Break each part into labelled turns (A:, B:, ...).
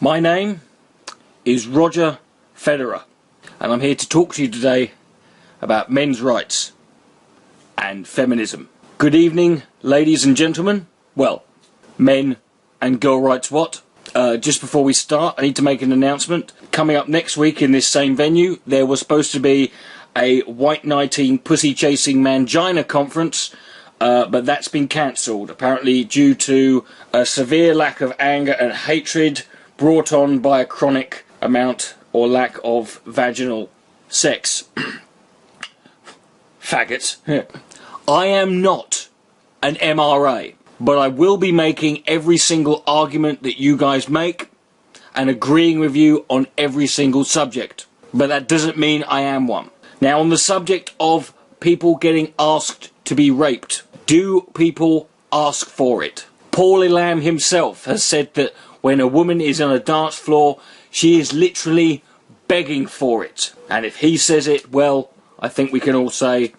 A: My name is Rodger Fedora, and I'm here to talk to you today about men's rights and feminism. Good evening, ladies and gentlemen. Well, men and girl rights what? Just before we start, I need to make an announcement. Coming up next week in this same venue, there was supposed to be a white knighting, pussy chasing mangina conference, but that's been cancelled, apparently due to a severe lack of anger and hatred brought on by a chronic amount or lack of vaginal sex. Faggots. I am not an MRA, but I will be making every single argument that you guys make and agreeing with you on every single subject. But that doesn't mean I am one. Now, on the subject of people getting asked to be raped, do people ask for it? Paul Elam himself has said that when a woman is on a dance floor, she is literally begging for it. And if he says it, well, I think we can all say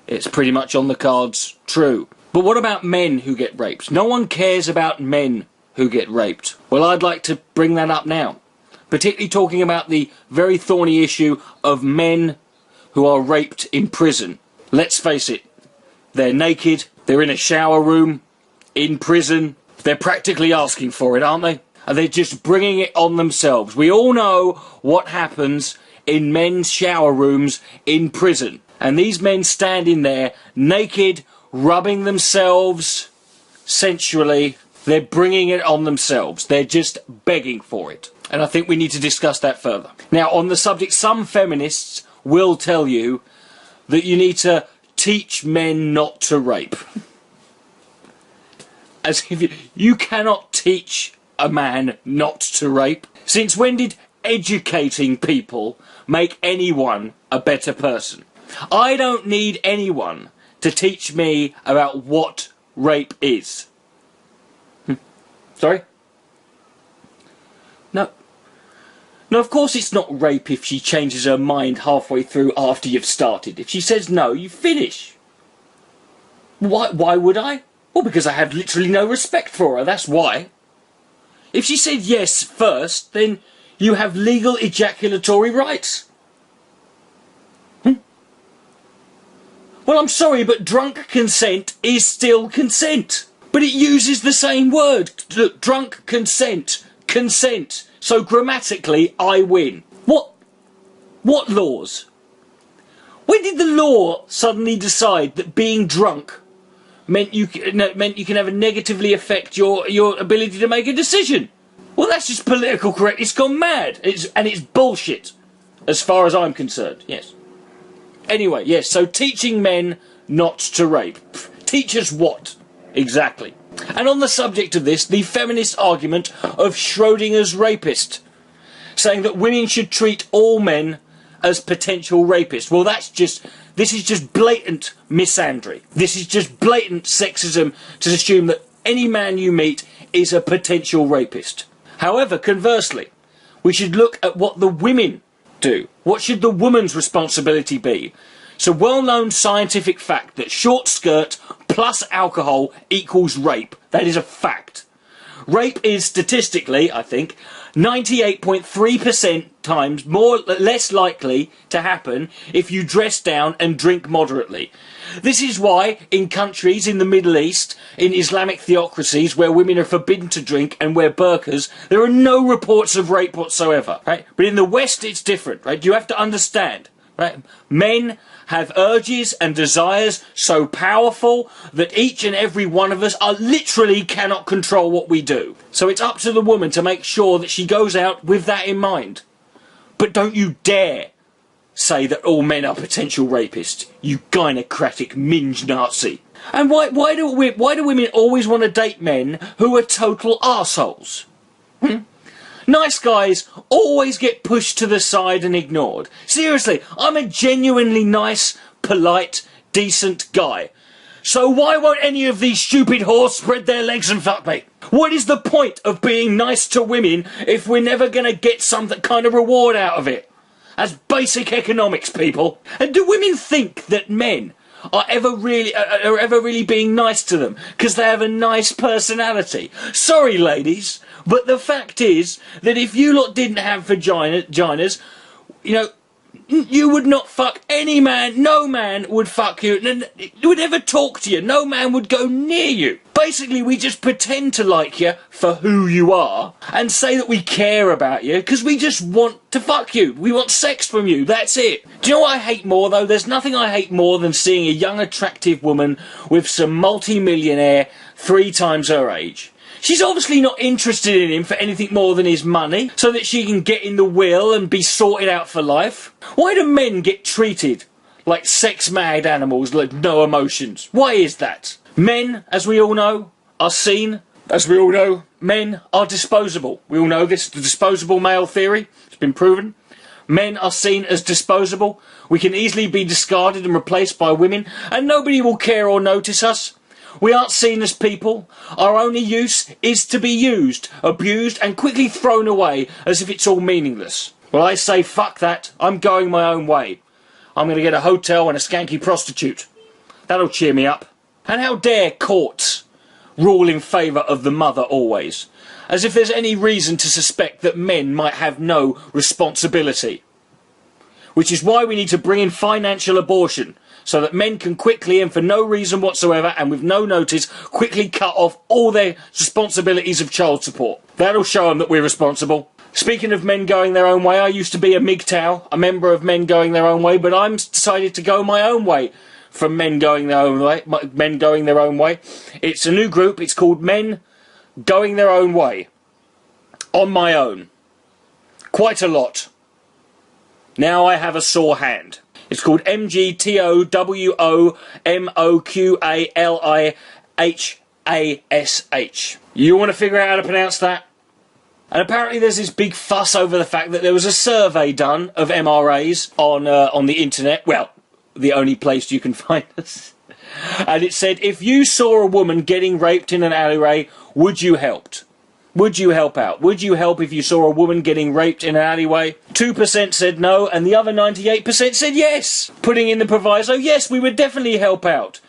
A: it's pretty much on the cards true. But what about men who get raped? No one cares about men who get raped. Well, I'd like to bring that up now, particularly talking about the very thorny issue of men who are raped in prison. Let's face it, they're naked, they're in a shower room, in prison, they're practically asking for it, aren't they? And they're just bringing it on themselves. We all know what happens in men's shower rooms in prison. And these men standing there, naked, rubbing themselves sensually, they're bringing it on themselves. They're just begging for it. And I think we need to discuss that further. Now, on the subject, some feminists will tell you that you need to teach men not to rape. As if you cannot teach a man not to rape. Since when did educating people make anyone a better person? I don't need anyone to teach me about what rape is. Sorry? No. No, of course it's not rape if she changes her mind halfway through after you've started. If she says no, you finish. Why would I? Well, because I have literally no respect for her, that's why. If she said yes first, then you have legal ejaculatory rights. Well, I'm sorry, but drunk consent is still consent. But it uses the same word. Look, drunk consent. Consent. So grammatically, I win. What laws? When did the law suddenly decide that being drunk meant you can have a negatively affect your ability to make a decision? Well, that's just political correct. It's gone mad. It's bullshit, as far as I'm concerned. Yes. Anyway, yes. So teaching men not to rape. Teach us what exactly? And on the subject of this, the feminist argument of Schrodinger's rapist, saying that women should treat all men as potential rapists. Well, this is just blatant misandry. This is just blatant sexism to assume that any man you meet is a potential rapist. However, conversely, we should look at what the women do. What should the woman's responsibility be? It's a well-known scientific fact that short skirt plus alcohol equals rape. That is a fact. Rape is statistically, I think, 98.3% times less likely to happen if you dress down and drink moderately. This is why in countries in the Middle East, in Islamic theocracies where women are forbidden to drink and wear burqas, there are no reports of rape whatsoever, right? But in the West it's different, right? You have to understand, right? Men have urges and desires so powerful that each and every one of us literally cannot control what we do. So it's up to the woman to make sure that she goes out with that in mind. But don't you dare say that all men are potential rapists, you gynocratic minge Nazi. And why do women always want to date men who are total arseholes? Nice guys always get pushed to the side and ignored. Seriously, I'm a genuinely nice, polite, decent guy. So why won't any of these stupid whores spread their legs and fuck me? What is the point of being nice to women if we're never going to get some kind of reward out of it? That's basic economics, people. And do women think that men are ever really being nice to them because they have a nice personality. Sorry, ladies, but the fact is that if you lot didn't have vaginas, you know, you would not fuck any man. No man would fuck you. Would ever talk to you. No man would go near you. Basically, we just pretend to like you for who you are and say that we care about you because we just want to fuck you. We want sex from you. That's it. Do you know what I hate more, though? There's nothing I hate more than seeing a young, attractive woman with some multi-millionaire 3 times her age. She's obviously not interested in him for anything more than his money, so that she can get in the will and be sorted out for life. Why do men get treated like sex-mad animals with no emotions? Why is that? Men, as we all know, are seen. As we all know, men are disposable. We all know this, the disposable male theory. It's been proven. Men are seen as disposable. We can easily be discarded and replaced by women, and nobody will care or notice us. We aren't seen as people. Our only use is to be used, abused and quickly thrown away as if it's all meaningless. Well, I say fuck that. I'm going my own way. I'm going to get a hotel and a skanky prostitute. That'll cheer me up. And how dare courts rule in favour of the mother always, as if there's any reason to suspect that men might have no responsibility. Which is why we need to bring in financial abortion, so that men can quickly and for no reason whatsoever and with no notice quickly cut off all their responsibilities of child support. That'll show them that we're responsible. Speaking of men going their own way, I used to be a MGTOW, a member of Men Going Their Own Way, but I'm decided to go my own way from Men Going Their Own Way. Men Going Their Own Way. It's a new group. It's called Men Going Their Own Way. On my own. Quite a lot. Now I have a sore hand. It's called MGTOWOMOQALIHASH. You want to figure out how to pronounce that? And apparently there's this big fuss over the fact that there was a survey done of MRAs on the internet. Well, the only place you can find us. And it said, if you saw a woman getting raped in an alleyway, would you help? Would you help out? Would you help if you saw a woman getting raped in an alleyway? 2% said no, and the other 98% said yes. Putting in the proviso, yes, we would definitely help out.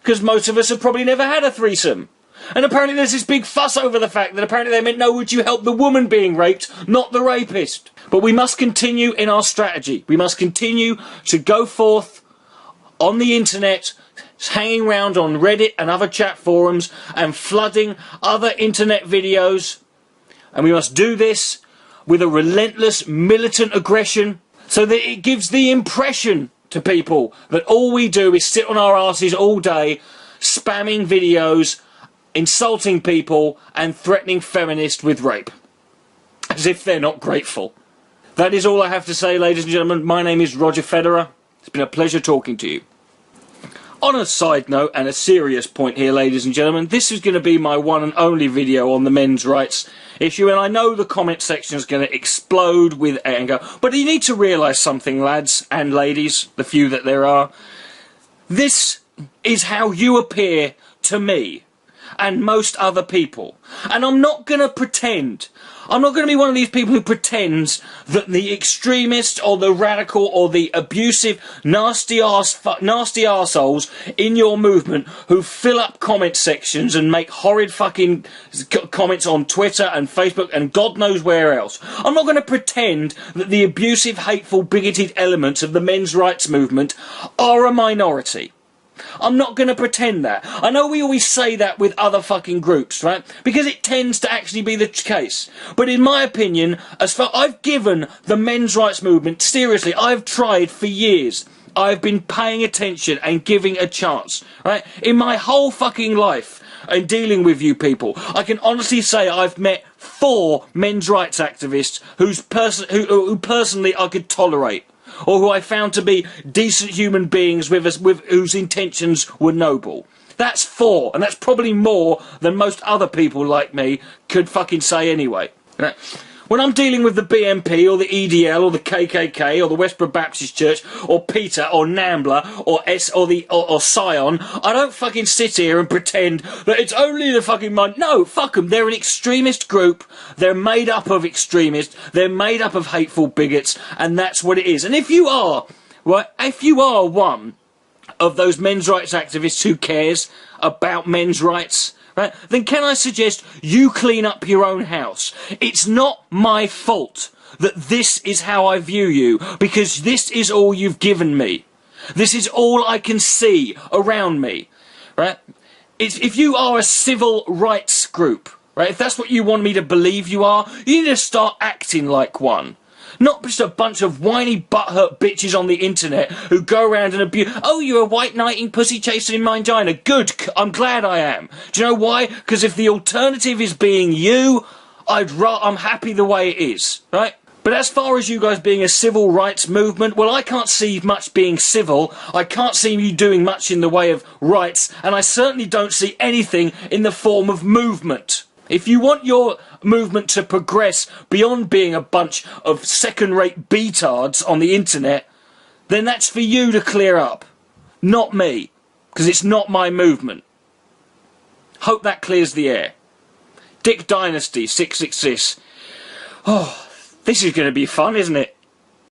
A: Because most of us have probably never had a threesome. And apparently there's this big fuss over the fact that apparently they meant, no, would you help the woman being raped, not the rapist? But we must continue in our strategy. We must continue to go forth on the internet, hanging around on Reddit and other chat forums and flooding other internet videos, and we must do this with a relentless militant aggression so that it gives the impression to people that all we do is sit on our asses all day spamming videos, insulting people and threatening feminists with rape as if they're not grateful. That is all I have to say, ladies and gentlemen. My name is Rodger Fedora. It's been a pleasure talking to you. On a side note, and a serious point here, ladies and gentlemen, this is going to be my one and only video on the men's rights issue, and I know the comment section is going to explode with anger, but you need to realise something, lads and ladies, the few that there are. This is how you appear to me and most other people, and I'm not going to pretend. I'm not going to be one of these people who pretends that the extremist or the radical or the abusive, nasty arseholes in your movement who fill up comment sections and make horrid fucking comments on Twitter and Facebook and God knows where else. I'm not going to pretend that the abusive, hateful, bigoted elements of the men's rights movement are a minority. I'm not going to pretend that. I know we always say that with other fucking groups, right? Because it tends to actually be the case. But in my opinion, as far I've given the men's rights movement, seriously, I've tried for years. I've been paying attention and giving a chance, right? In my whole fucking life and dealing with you people, I can honestly say I've met 4 men's rights activists who personally I could tolerate, or who I found to be decent human beings with whose intentions were noble. That's 4, and that's probably more than most other people like me could fucking say anyway. When I'm dealing with the BNP or the EDL or the KKK or the Westboro Baptist Church or Peter or Nambla or Sion, I don't fucking sit here and pretend that it's only the fucking mind. No, fuck them. They're an extremist group. They're made up of extremists. They're made up of hateful bigots, and that's what it is. And if you are, right, if you are one of those men's rights activists who cares about men's rights, right, then can I suggest you clean up your own house? It's not my fault that this is how I view you, because this is all you've given me. This is all I can see around me, right? If you are a civil rights group, right, if that's what you want me to believe you are, you need to start acting like one. Not just a bunch of whiny butthurt bitches on the internet who go around and abuse. Oh, you're a white knighting pussy chasing in my vagina. Good, I'm glad I am. Do you know why? Because if the alternative is being you, I'm happy the way it is, right? But as far as you guys being a civil rights movement, well, I can't see much being civil. I can't see you doing much in the way of rights, and I certainly don't see anything in the form of movement. If you want your movement to progress beyond being a bunch of second-rate betards on the internet, then that's for you to clear up, not me, because it's not my movement. Hope that clears the air. Dick Dynasty 666. Oh, this is going to be fun, isn't it?